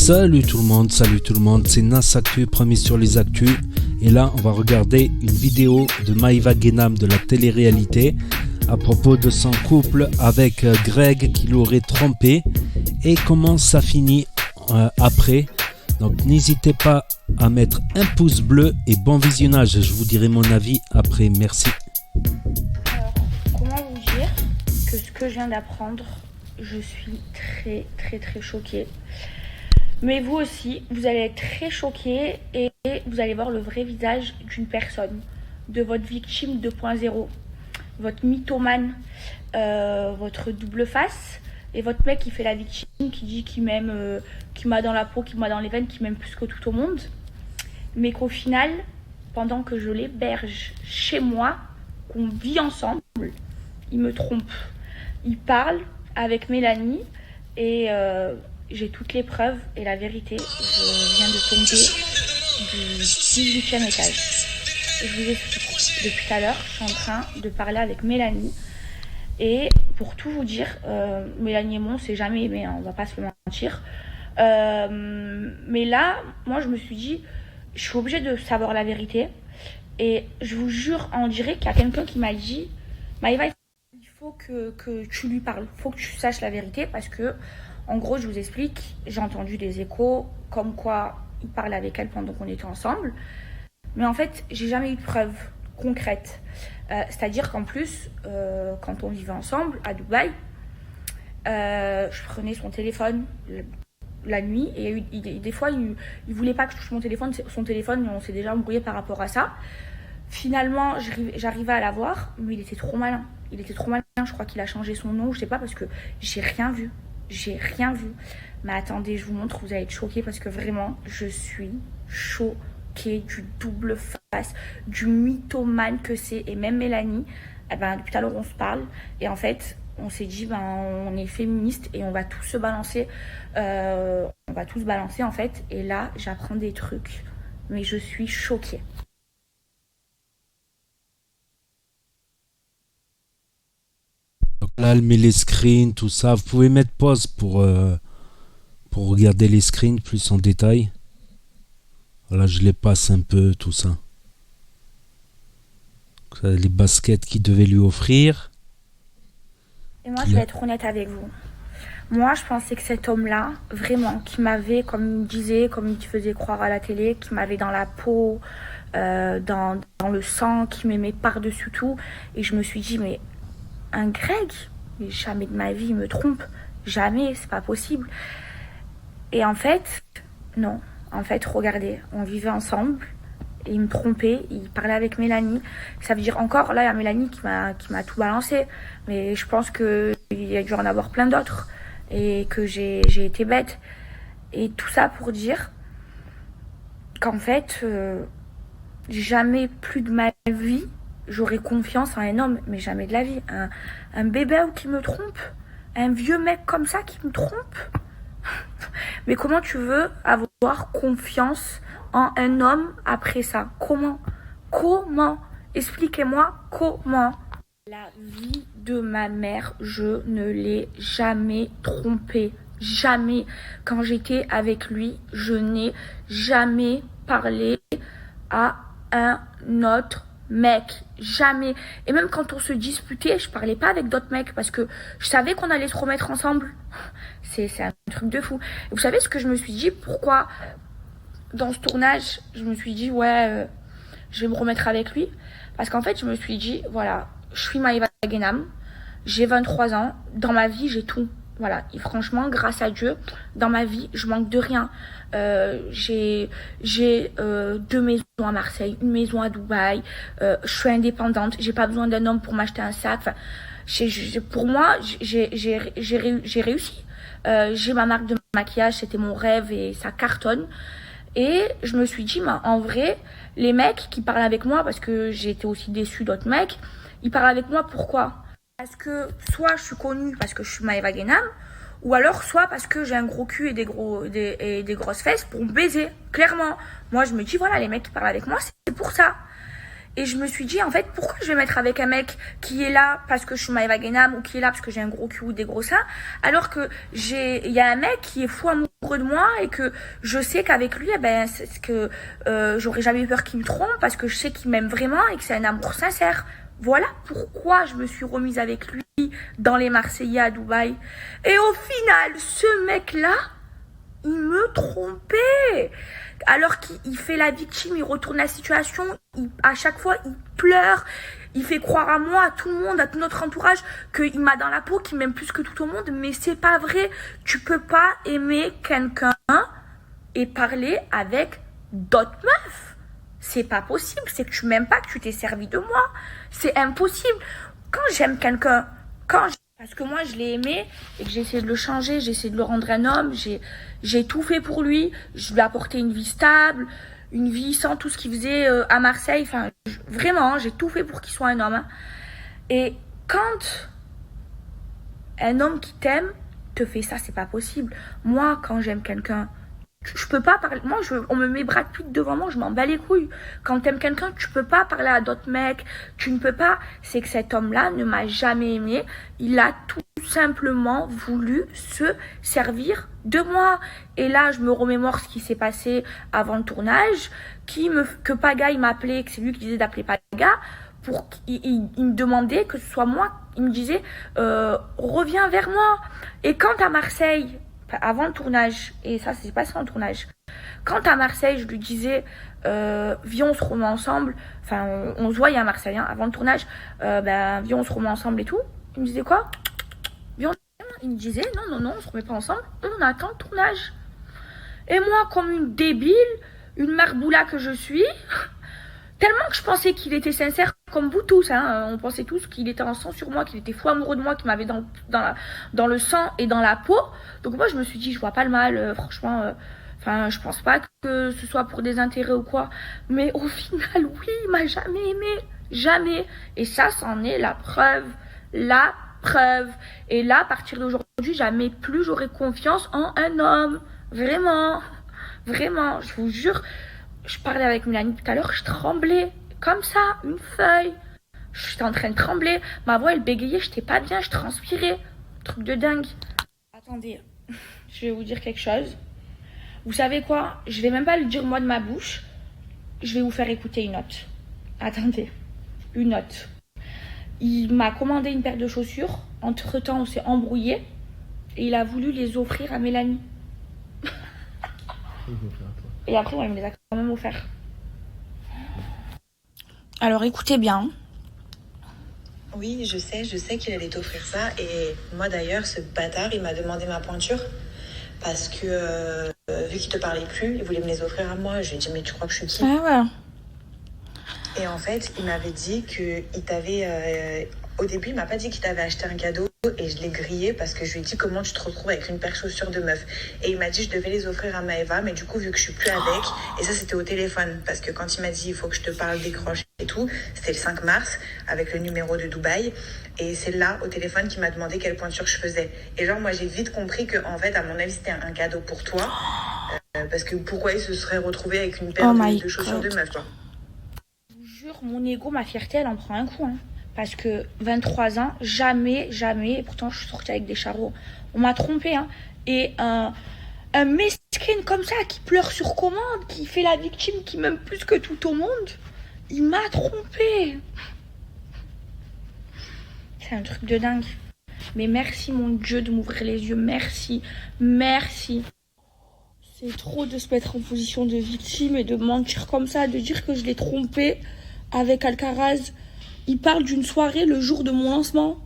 Salut tout le monde, c'est Nas Actu, premier sur les actus. Et là, on va regarder une vidéo de Maëva Guénam de la télé-réalité à propos de son couple avec Greg qui l'aurait trompé et comment ça finit après. Donc n'hésitez pas à mettre un pouce bleu et bon visionnage, je vous dirai mon avis après, merci. Alors, comment vous dire que ce que je viens d'apprendre, je suis très choquée. Mais vous aussi, vous allez être très choqués et vous allez voir le vrai visage d'une personne, de votre victime 2.0, votre mythomane, votre double face et votre mec qui fait la victime, qui dit qu'il m'aime, qui m'a dans la peau, qui m'a dans les veines, qui m'aime plus que tout au monde. Mais qu'au final, pendant que je l'héberge chez moi, qu'on vit ensemble, il me trompe. Il parle avec Mélanie et j'ai toutes les preuves et la vérité, je viens de tomber du 18e étage. Je vous explique, depuis tout à l'heure, je suis en train de parler avec Mélanie. Et pour tout vous dire, Mélanie et moi, on s'est jamais aimé, hein, on va pas se le mentir. Mais là, moi, je me suis dit, je suis obligée de savoir la vérité. Et je vous jure, on dirait qu'il y a quelqu'un qui m'a dit, Maëva, il faut que tu lui parles, il faut que tu saches la vérité parce que, en gros, je vous explique, j'ai entendu des échos comme quoi il parlait avec elle pendant qu'on était ensemble. Mais en fait, j'ai jamais eu de preuves concrètes. C'est-à-dire qu'en plus, quand on vivait ensemble à Dubaï, je prenais son téléphone la nuit et des fois, il voulait pas que je touche son téléphone, on s'est déjà embrouillé par rapport à ça. Finalement, j'arrivais à la voir, mais il était trop malin. Je crois qu'il a changé son nom, je sais pas, parce que j'ai rien vu. Mais attendez, je vous montre, vous allez être choqués parce que vraiment, je suis choquée du double face, du mythomane que c'est. Et même Mélanie, depuis tout à l'heure, on se parle. Et en fait, on s'est dit, on est féministes et on va tous se balancer. On va tous balancer, en fait. Et là, j'apprends des trucs. Mais je suis choquée. Donc là, elle met les screens, tout ça. Vous pouvez mettre pause pour regarder les screens plus en détail. Voilà, je les passe un peu, tout ça. Les baskets qu'il devait lui offrir. Et moi, je vais être honnête avec vous. Moi, je pensais que cet homme-là, vraiment, qui m'avait, comme il me disait, comme il faisait croire à la télé, qui m'avait dans la peau, dans le sang, qui m'aimait par-dessus tout. Et je me suis dit, mais un Greg, mais jamais de ma vie il me trompe. Jamais, c'est pas possible. Et en fait, non. En fait, regardez, on vivait ensemble. Et il me trompait, il parlait avec Mélanie. Ça veut dire encore, là, il y a Mélanie qui m'a tout balancé. Mais je pense qu'il y a dû en avoir plein d'autres. Et que j'ai été bête. Et tout ça pour dire qu'en fait, jamais plus de ma vie, j'aurais confiance en un homme. Mais jamais de la vie. Un bébé qui me trompe. Un vieux mec comme ça qui me trompe. Mais comment tu veux avoir confiance en un homme après ça? Comment? Expliquez-moi comment. La vie de ma mère, je ne l'ai jamais trompé. Jamais. Quand j'étais avec lui, je n'ai jamais parlé à un autre mec. Jamais. Et même quand on se disputait, je parlais pas avec d'autres mecs parce que je savais qu'on allait se remettre ensemble. C'est un truc de fou. Et vous savez ce que je me suis dit? Pourquoi dans ce tournage, je me suis dit, ouais, je vais me remettre avec lui. Parce qu'en fait, je me suis dit, voilà, je suis Maëva Guénam, j'ai 23 ans, dans ma vie, j'ai tout. Voilà, et franchement, grâce à Dieu, dans ma vie, je manque de rien. J'ai 2 maisons à Marseille, une maison à Dubaï. Je suis indépendante, j'ai pas besoin d'un homme pour m'acheter un sac. Enfin, pour moi, j'ai réussi. J'ai ma marque de maquillage, c'était mon rêve et ça cartonne. Et je me suis dit, en vrai, les mecs qui parlent avec moi, parce que j'ai été aussi déçue d'autres mecs, ils parlent avec moi pourquoi? Parce que soit je suis connue parce que je suis Maëva Guénam, ou alors soit parce que j'ai un gros cul et des grosses fesses pour me baiser. Clairement, moi je me dis, voilà, les mecs qui parlent avec moi, c'est pour ça. Et je me suis dit, en fait, pourquoi je vais mettre avec un mec qui est là parce que je suis Maëva Guénam ou qui est là parce que j'ai un gros cul ou des gros seins, alors que il y a un mec qui est fou amoureux de moi et que je sais qu'avec lui, eh ben, c'est que j'aurais jamais eu peur qu'il me trompe parce que je sais qu'il m'aime vraiment et que c'est un amour sincère. Voilà pourquoi je me suis remise avec lui dans les Marseillais à Dubaï. Et au final, ce mec-là, il me trompait. Alors qu'il fait la victime, il retourne la situation, à chaque fois, il pleure, il fait croire à moi, à tout le monde, à tout notre entourage, qu'il m'a dans la peau, qu'il m'aime plus que tout au monde, mais c'est pas vrai. Tu peux pas aimer quelqu'un et parler avec d'autres meufs. C'est pas possible, c'est que tu m'aimes pas, que tu t'es servi de moi. C'est impossible. Quand j'aime quelqu'un, parce que moi je l'ai aimé et que j'ai essayé de le changer, j'ai essayé de le rendre un homme, j'ai tout fait pour lui, je lui ai apporté une vie stable, une vie sans tout ce qu'il faisait à Marseille, enfin vraiment, j'ai tout fait pour qu'il soit un homme. Hein. Et quand un homme qui t'aime te fait ça, c'est pas possible. Moi, quand j'aime quelqu'un, je peux pas parler. Moi, on me met Brad Pitt devant moi, je m'en bats les couilles. Quand t'aimes quelqu'un, tu peux pas parler à d'autres mecs. Tu ne peux pas. C'est que cet homme-là ne m'a jamais aimé. Il a tout simplement voulu se servir de moi. Et là, je me remémore ce qui s'est passé avant le tournage. Que Paga, il m'appelait, que c'est lui qui disait d'appeler Paga. Il me demandait que ce soit moi. Il me disait, reviens vers moi. Et quand à Marseille, avant le tournage, et ça c'est passé en tournage, quand à Marseille je lui disais viens on se remet ensemble, enfin on se voyait à Marseille hein, avant le tournage, viens on se remet ensemble et tout, il me disait quoi, viens il me disait non on se remet pas ensemble, on attend le tournage. Et moi comme une débile, une marboula que je suis, tellement que je pensais qu'il était sincère comme vous tous, hein. On pensait tous qu'il était en sang sur moi, qu'il était fou amoureux de moi, qu'il m'avait dans le sang et dans la peau. Donc moi je me suis dit, je vois pas le mal, franchement, je pense pas que ce soit pour des intérêts ou quoi. Mais au final, oui, il m'a jamais aimé, jamais. Et ça, c'en est la preuve, la preuve. Et là, à partir d'aujourd'hui, jamais plus j'aurai confiance en un homme. Vraiment, vraiment, je vous jure. Je parlais avec Mélanie tout à l'heure, je tremblais, comme ça, une feuille. J'étais en train de trembler, ma voix elle bégayait, j'étais pas bien, je transpirais. Truc de dingue. Attendez, je vais vous dire quelque chose. Vous savez quoi? Je vais même pas le dire moi de ma bouche. Je vais vous faire écouter une note. Attendez, une note. Il m'a commandé une paire de chaussures. Entre temps, on s'est embrouillé. Et il a voulu les offrir à Mélanie. Et après, ouais, il me les a quand même offerts. Alors écoutez bien. Oui, je sais qu'il allait t'offrir ça. Et moi d'ailleurs, ce bâtard, il m'a demandé ma pointure. Parce que vu qu'il te parlait plus, il voulait me les offrir à moi. Je lui ai dit, mais tu crois que je suis qui? Ah ouais. Et en fait, il m'avait dit qu'il t'avait... au début, il m'a pas dit qu'il t'avait acheté un cadeau. Et je l'ai grillé parce que je lui ai dit, comment tu te retrouves avec une paire de chaussures de meuf? Et il m'a dit, je devais les offrir à Maëva. Mais du coup, vu que je suis plus avec... Et ça, c'était au téléphone. Parce que quand il m'a dit, il faut que je te parle, décroche et tout, c'était le 5 mars avec le numéro de Dubaï. Et c'est là, au téléphone, qu'il m'a demandé quelle pointure je faisais. Et genre, moi, j'ai vite compris que, en fait, à mon avis, c'était un cadeau pour toi. Parce que pourquoi il se serait retrouvé avec une paire de chaussures de meuf, toi? Je vous jure, mon ego, ma fierté, elle en prend un coup. Hein. Parce que 23 ans, jamais, et pourtant je suis sortie avec des charros. On m'a trompée. Hein. Et un mesquin comme ça, qui pleure sur commande, qui fait la victime, qui m'aime plus que tout au monde, il m'a trompée. C'est un truc de dingue. Mais merci mon Dieu de m'ouvrir les yeux. Merci. C'est trop de se mettre en position de victime et de mentir comme ça, de dire que je l'ai trompé avec Alcaraz. Il parle d'une soirée le jour de mon lancement.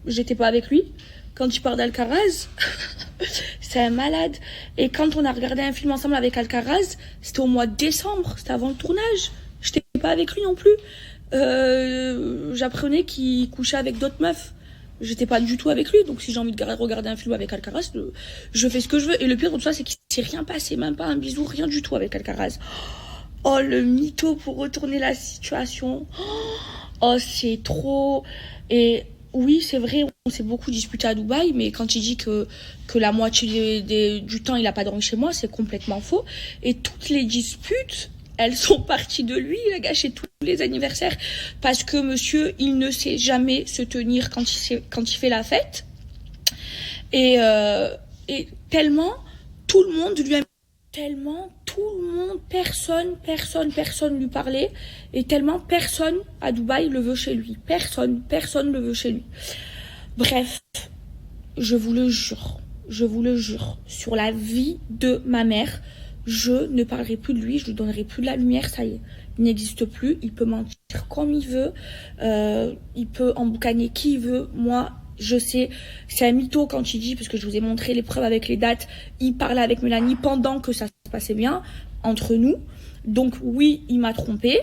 J'étais pas avec lui. Quand il parle d'Alcaraz, c'est un malade. Et quand on a regardé un film ensemble avec Alcaraz, c'était au mois de décembre, c'était avant le tournage. J'étais pas avec lui non plus. J'apprenais qu'il couchait avec d'autres meufs. J'étais pas du tout avec lui. Donc si j'ai envie de regarder un film avec Alcaraz, je fais ce que je veux. Et le pire de tout ça, c'est qu'il s'est rien passé, même pas un bisou, rien du tout avec Alcaraz. Oh, le mytho pour retourner la situation. Oh, c'est trop. Et oui, c'est vrai, on s'est beaucoup disputé à Dubaï, mais quand il dit que la moitié du temps, il a pas dormi chez moi, c'est complètement faux. Et toutes les disputes, elles sont parties de lui, il a gâché tous les anniversaires parce que monsieur, il ne sait jamais se tenir quand il fait la fête. Et tellement, tout le monde lui a... Tellement, tout le monde, personne lui parlait. Et tellement, personne à Dubaï le veut chez lui. Personne le veut chez lui. Bref, je vous le jure, sur la vie de ma mère, je ne parlerai plus de lui, je lui donnerai plus de la lumière, ça y est. Il n'existe plus, il peut mentir comme il veut, il peut emboucaner qui il veut. Moi, je sais, c'est un mytho quand il dit, parce que je vous ai montré les preuves avec les dates, il parlait avec Mélanie pendant que ça se passait bien, entre nous. Donc oui, il m'a trompé.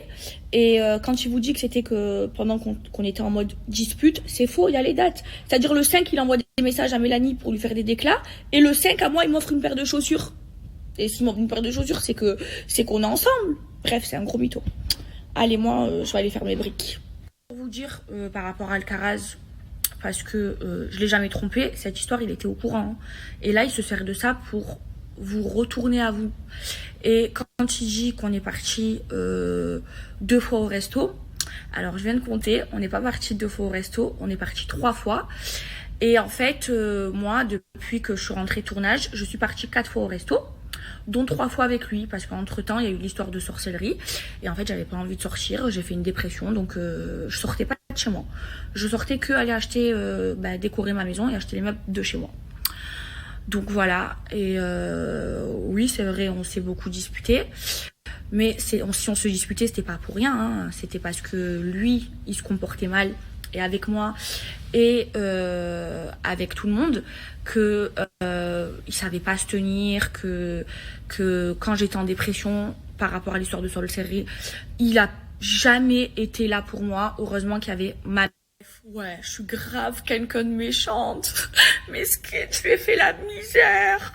Et quand il vous dit que c'était que pendant qu'on était en mode dispute, c'est faux, il y a les dates. C'est-à-dire le 5, il envoie des messages à Mélanie pour lui faire des déclats, et le 5, à moi, il m'offre une paire de chaussures. Et s'il m'offre une paire de chaussures, c'est qu'on est ensemble. Bref, c'est un gros mytho. Allez, moi, je vais aller faire mes briques. Pour vous dire, par rapport à Alcaraz, parce que je l'ai jamais trompé, cette histoire, il était au courant. Hein. Et là, il se sert de ça pour vous retourner à vous. Et quand il dit qu'on est parti 2 fois au resto, alors je viens de compter, on n'est pas parti 2 fois au resto, on est parti 3 fois. Et en fait, moi, depuis que je suis rentrée tournage, je suis partie 4 fois au resto, dont 3 fois avec lui, parce qu'entre temps, il y a eu l'histoire de sorcellerie. Et en fait, j'avais pas envie de sortir, j'ai fait une dépression, donc je sortais pas de chez moi. Je sortais que aller acheter, décorer ma maison et acheter les meubles de chez moi. Donc voilà, et oui, c'est vrai, on s'est beaucoup disputé. Mais si on se disputait, c'était pas pour rien, hein. C'était parce que lui, il se comportait mal, et avec moi, et avec tout le monde, que il savait pas se tenir, que quand j'étais en dépression par rapport à l'histoire de sorcellerie, il a jamais été là pour moi. Heureusement qu'il y avait ma... Ouais, je suis grave quelqu'un de méchante. Mesquine, je lui ai fait la misère.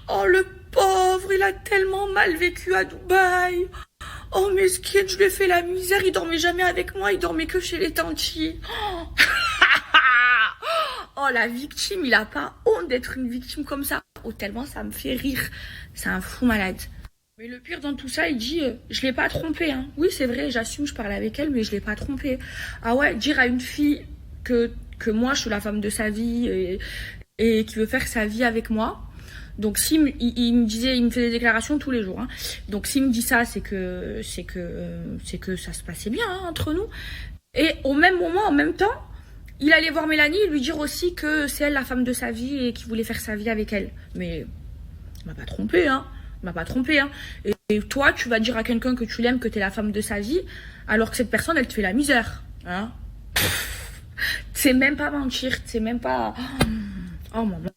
Oh, le pauvre, il a tellement mal vécu à Dubaï. Oh, mesquine, je lui ai fait la misère. Il dormait jamais avec moi, il dormait que chez les tantis. Oh, la victime, il a pas honte d'être une victime comme ça. Oh, tellement ça me fait rire. C'est un fou malade. Mais le pire dans tout ça, il dit, je l'ai pas trompée. Hein. Oui, c'est vrai, j'assume, je parle avec elle, mais je l'ai pas trompée. Ah ouais, dire à une fille que moi, je suis la femme de sa vie et qui veut faire sa vie avec moi. Donc, il me disait, il me fait des déclarations tous les jours. Hein. Donc, s'il me dit ça, c'est que ça se passait bien hein, entre nous. Et au même moment, en même temps, il allait voir Mélanie et lui dire aussi que c'est elle la femme de sa vie et qu'il voulait faire sa vie avec elle. Mais il m'a pas trompée, hein. Il m'a pas trompé, hein. Et toi, tu vas dire à quelqu'un que tu l'aimes, que t'es la femme de sa vie, alors que cette personne, elle te fait la misère, hein. C'est même pas mentir, c'est même pas... Oh, maman,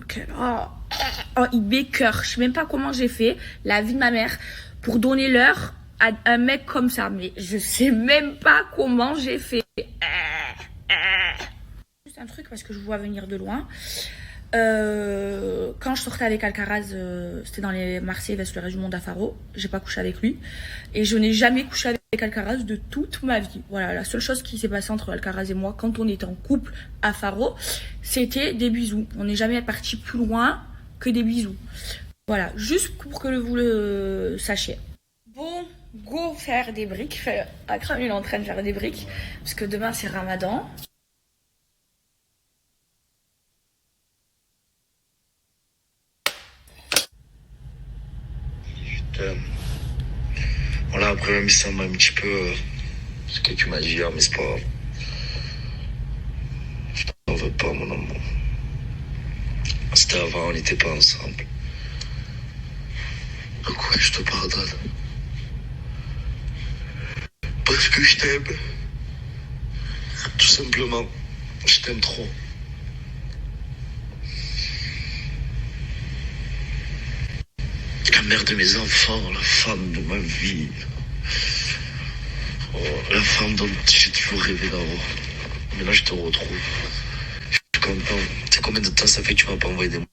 quel... Oh, il m'écoeure. Je sais même pas comment j'ai fait la vie de ma mère pour donner l'heure à un mec comme ça. Mais je sais même pas comment j'ai fait. Juste un truc parce que je vois venir de loin. Quand je sortais avec Alcaraz, c'était dans les Marseillais vs le reste du monde à Faro. J'ai pas couché avec lui et je n'ai jamais couché avec Alcaraz de toute ma vie. Voilà, la seule chose qui s'est passée entre Alcaraz et moi quand on était en couple à Faro, c'était des bisous. On n'est jamais parti plus loin que des bisous. Voilà, juste pour que vous le sachiez. Bon, go faire des briques. Akram il est en train de faire des briques parce que demain c'est Ramadan. Voilà, après, même si ça m'a un petit peu ce que tu m'as dit hier, mais c'est pas grave. Je t'en veux pas, mon amour. C'était avant, on n'était pas ensemble. Donc, ouais, je te pardonne. Parce que je t'aime. Tout simplement, je t'aime trop. La mère de mes enfants, la femme de ma vie. Oh, la femme dont j'ai toujours rêvé d'avoir. Mais là, je te retrouve. Je suis content. Tu sais combien de temps ça fait que tu m'as pas envoyé des mots?